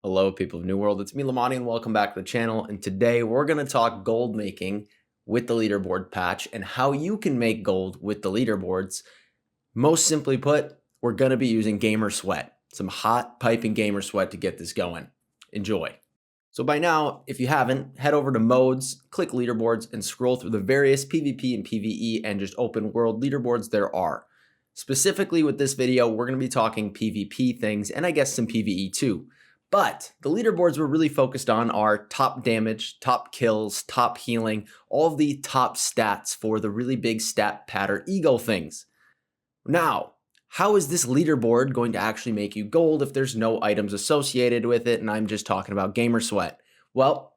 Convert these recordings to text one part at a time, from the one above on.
Hello, people of New World. It's me, Lamani, and welcome back to the channel. And today we're going to talk gold making with the leaderboard patch and how you can make gold with the leaderboards. Most simply put, we're going to be using Gamer Sweat, some hot piping Gamer Sweat to get this going. Enjoy. So by now, if you haven't, head over to modes, click leaderboards, and scroll through the various PvP and PvE and just open world leaderboards there are. Specifically with this video, we're going to be talking PvP things and I guess some PvE too. But the leaderboards we're really focused on are top damage, top kills, top healing, all of the top stats for the really big stat pad or ego things. Now, how is this leaderboard going to actually make you gold if there's no items associated with it and I'm just talking about Gamer Sweat? Well,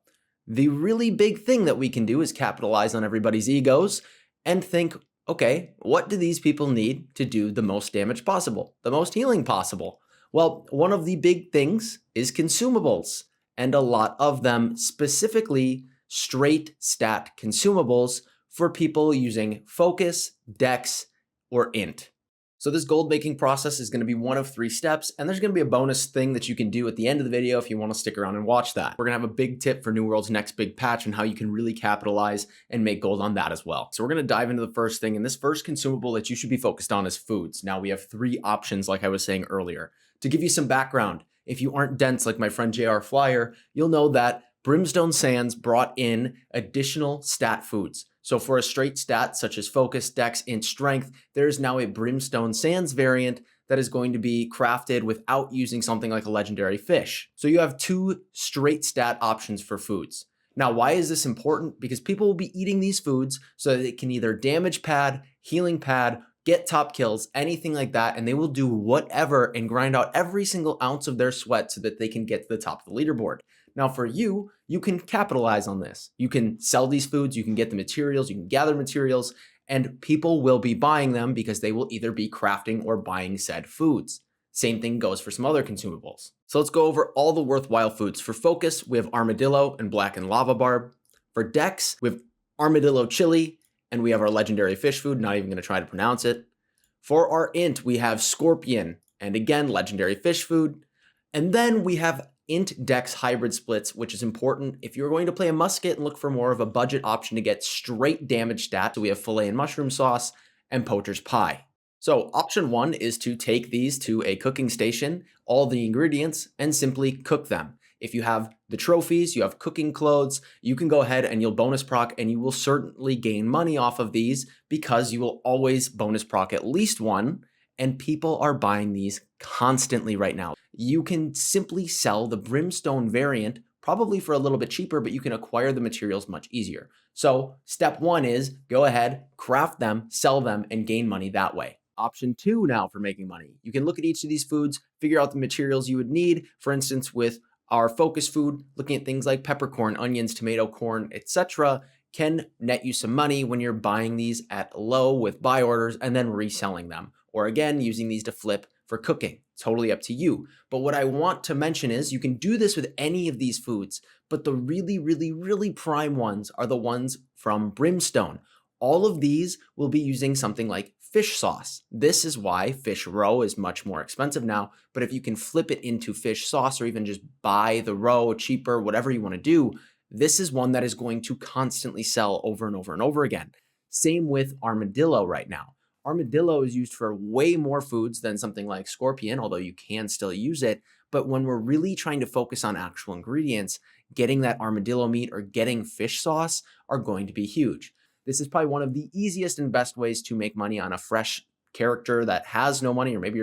the really big thing that we can do is capitalize on everybody's egos and think, okay, what do these people need to do the most damage possible, the most healing possible? Well, one of the big things is consumables, and a lot of them, specifically straight stat consumables for people using focus, dex, or int. So this gold making process is going to be one of 3 steps, and there's going to be a bonus thing that you can do at the end of the video if you want to stick around and watch that. We're going to have a big tip for New World's next big patch and how you can really capitalize and make gold on that as well. So we're going to dive into the first thing, and this first consumable that you should be focused on is foods. Now we have 3 options like I was saying earlier. To give you some background, if you aren't dense like my friend JR Flyer, you'll know that Brimstone Sands brought in additional stat foods. So for a straight stat such as focus, dex, int, strength, there is now a Brimstone Sands variant that is going to be crafted without using something like a legendary fish. So you have 2 straight stat options for foods. Now, why is this important? Because people will be eating these foods so that it can either damage pad, healing pad, get top kills, anything like that, and they will do whatever and grind out every single ounce of their sweat so that they can get to the top of the leaderboard. Now for you, you can capitalize on this. You can sell these foods, you can get the materials, you can gather materials, and people will be buying them because they will either be crafting or buying said foods. Same thing goes for some other consumables. So let's go over all the worthwhile foods. For focus, we have armadillo and blackened lava barb. For dex, we have armadillo chili, and we have our legendary fish food, not even going to try to pronounce it. For our int, we have scorpion, and again, legendary fish food. And then we have int dex hybrid splits, which is important if you're going to play a musket and look for more of a budget option to get straight damage stats. So we have filet and mushroom sauce and poacher's pie. So option 1 is to take these to a cooking station, all the ingredients, and simply cook them. If you have the trophies, you have cooking clothes, you can go ahead and you'll bonus proc and you will certainly gain money off of these because you will always bonus proc at least one, and people are buying these constantly right now. You can simply sell the Brimstone variant probably for a little bit cheaper, but you can acquire the materials much easier. So step 1 is go ahead, craft them, sell them, and gain money that way. Option 2 now for making money. You can look at each of these foods, figure out the materials you would need. For instance, with our focus food, looking at things like peppercorn, onions, tomato, corn, etc., can net you some money when you're buying these at low with buy orders and then reselling them. Or again, using these to flip for cooking. Totally up to you. But what I want to mention is you can do this with any of these foods, but the really prime ones are the ones from Brimstone. All of these will be using something like fish sauce. This is why fish roe is much more expensive now, but if you can flip it into fish sauce or even just buy the roe cheaper, whatever you want to do, this is one that is going to constantly sell over and over and over again. Same with armadillo right now. Armadillo is used for way more foods than something like scorpion, although you can still use it. But when we're really trying to focus on actual ingredients, getting that armadillo meat or getting fish sauce are going to be huge. This is probably one of the easiest and best ways to make money on a fresh character that has no money, or maybe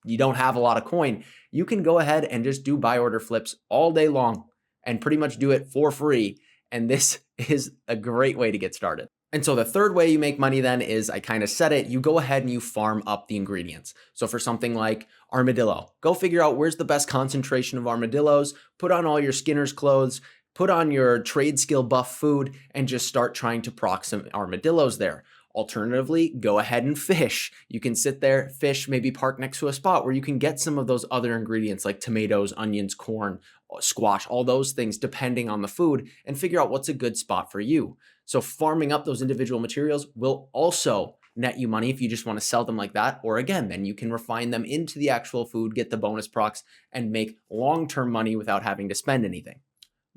you don't have a lot of coin. You can go ahead and just do buy order flips all day long and pretty much do it for free. And this is a great way to get started. And so the third way you make money then is, I kind of said it, you go ahead and you farm up the ingredients. So for something like armadillo, go figure out where's the best concentration of armadillos, put on all your Skinner's clothes, put on your trade skill buff food, and just start trying to proc some armadillos there. Alternatively, go ahead and fish. You can sit there, fish, maybe park next to a spot where you can get some of those other ingredients like tomatoes, onions, corn, squash, all those things depending on the food, and figure out what's a good spot for you. So farming up those individual materials will also net you money if you just want to sell them like that. Or again, then you can refine them into the actual food, get the bonus procs, and make long-term money without having to spend anything.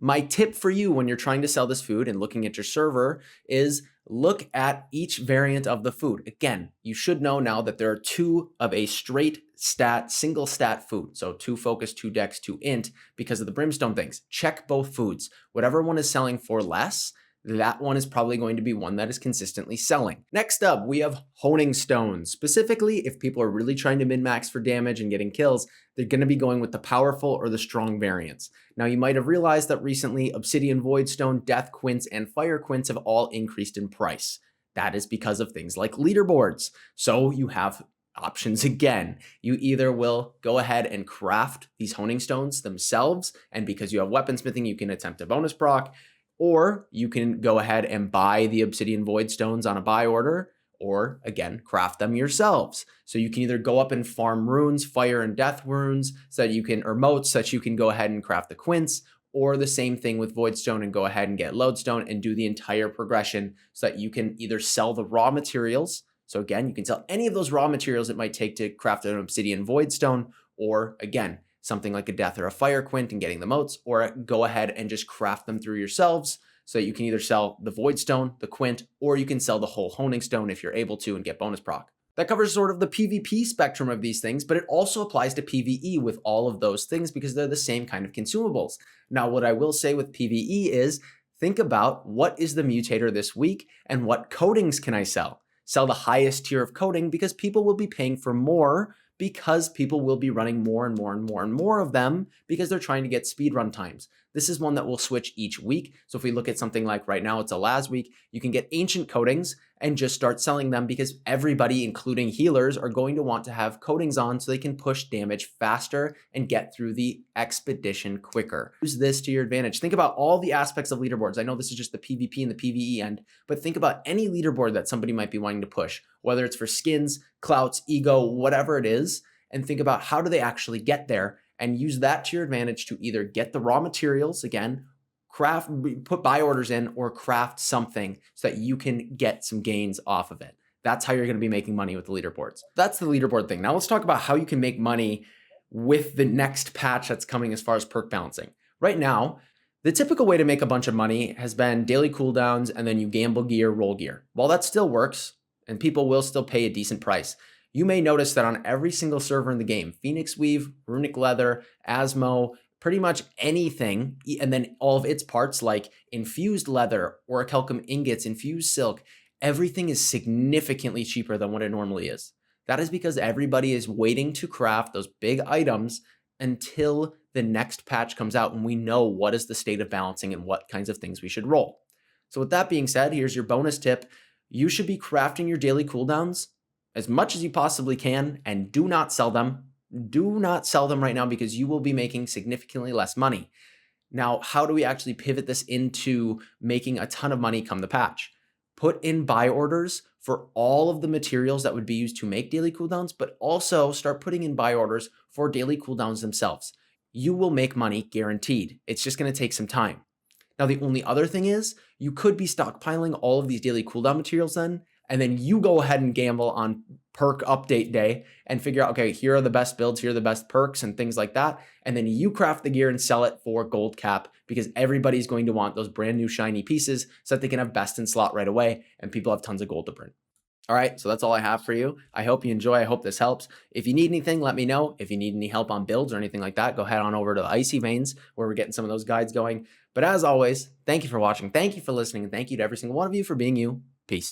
My tip for you when you're trying to sell this food and looking at your server is look at each variant of the food. Again, you should know now that there are 2 of a straight stat, single stat food. So 2 focus, 2 dex, 2 int because of the brimstone things. Check both foods. Whatever one is selling for less, that one is probably going to be one that is consistently selling. Next up, we have honing stones. Specifically, if people are really trying to min-max for damage and getting kills, they're going to be going with the powerful or the strong variants. Now, you might have realized that recently Obsidian Voidstone, Death Quince, and Fire Quince have all increased in price. That is because of things like leaderboards. So you have options again. You either will go ahead and craft these honing stones themselves, and because you have weaponsmithing, you can attempt a bonus proc, or you can go ahead and buy the Obsidian Void Stones on a buy order, or again, craft them yourselves. So you can either go up and farm runes, fire and death runes, so that you can, or motes, so that you can go ahead and craft the quince, or the same thing with Voidstone and go ahead and get Lodestone and do the entire progression so that you can either sell the raw materials. So again, you can sell any of those raw materials it might take to craft an Obsidian Voidstone, or again, something like a death or a fire quint and getting the motes, or go ahead and just craft them through yourselves so that you can either sell the Voidstone, the quint, or you can sell the whole honing stone if you're able to and get bonus proc. That covers sort of the PvP spectrum of these things, but it also applies to PvE with all of those things because they're the same kind of consumables. Now, what I will say with PvE is think about what is the mutator this week and what coatings can I sell? Sell the highest tier of coating because people will be paying for more because people will be running more and more and more and more of them because they're trying to get speed run times. This is one that will switch each week. So if we look at something like right now, it's a last week, you can get ancient coatings and just start selling them because everybody, including healers, are going to want to have coatings on so they can push damage faster and get through the expedition quicker. Use this to your advantage. Think about all the aspects of leaderboards. I know this is just the PvP and the PvE end, but think about any leaderboard that somebody might be wanting to push, whether it's for skins, clouts, ego, whatever it is, and think about how do they actually get there and use that to your advantage to either get the raw materials, again, craft, put buy orders in, or craft something so that you can get some gains off of it. That's how you're going to be making money with the leaderboards. That's the leaderboard thing. Now let's talk about how you can make money with the next patch that's coming as far as perk balancing. Right now, the typical way to make a bunch of money has been daily cooldowns and then you gamble gear, roll gear. While that still works and people will still pay a decent price, you may notice that on every single server in the game, Phoenix Weave, Runic Leather, Asmo, pretty much anything, and then all of its parts like infused leather, orichalcum ingots, infused silk, everything is significantly cheaper than what it normally is. That is because everybody is waiting to craft those big items until the next patch comes out and we know what is the state of balancing and what kinds of things we should roll. So with that being said, here's your bonus tip. You should be crafting your daily cooldowns as much as you possibly can and do not sell them. Do not sell them right now because you will be making significantly less money. Now, how do we actually pivot this into making a ton of money come the patch? Put in buy orders for all of the materials that would be used to make daily cooldowns, but also start putting in buy orders for daily cooldowns themselves. You will make money guaranteed. It's just going to take some time. Now, the only other thing is you could be stockpiling all of these daily cooldown materials then, and then you go ahead and gamble on perk update day and figure out, okay, here are the best builds, here are the best perks and things like that. And then you craft the gear and sell it for gold cap because everybody's going to want those brand new shiny pieces so that they can have best in slot right away and people have tons of gold to print. All right, so that's all I have for you. I hope you enjoy. I hope this helps. If you need anything, let me know. If you need any help on builds or anything like that, go head on over to the Icy Veins where we're getting some of those guides going. But as always, thank you for watching. Thank you for listening. And thank you to every single one of you for being you. Peace.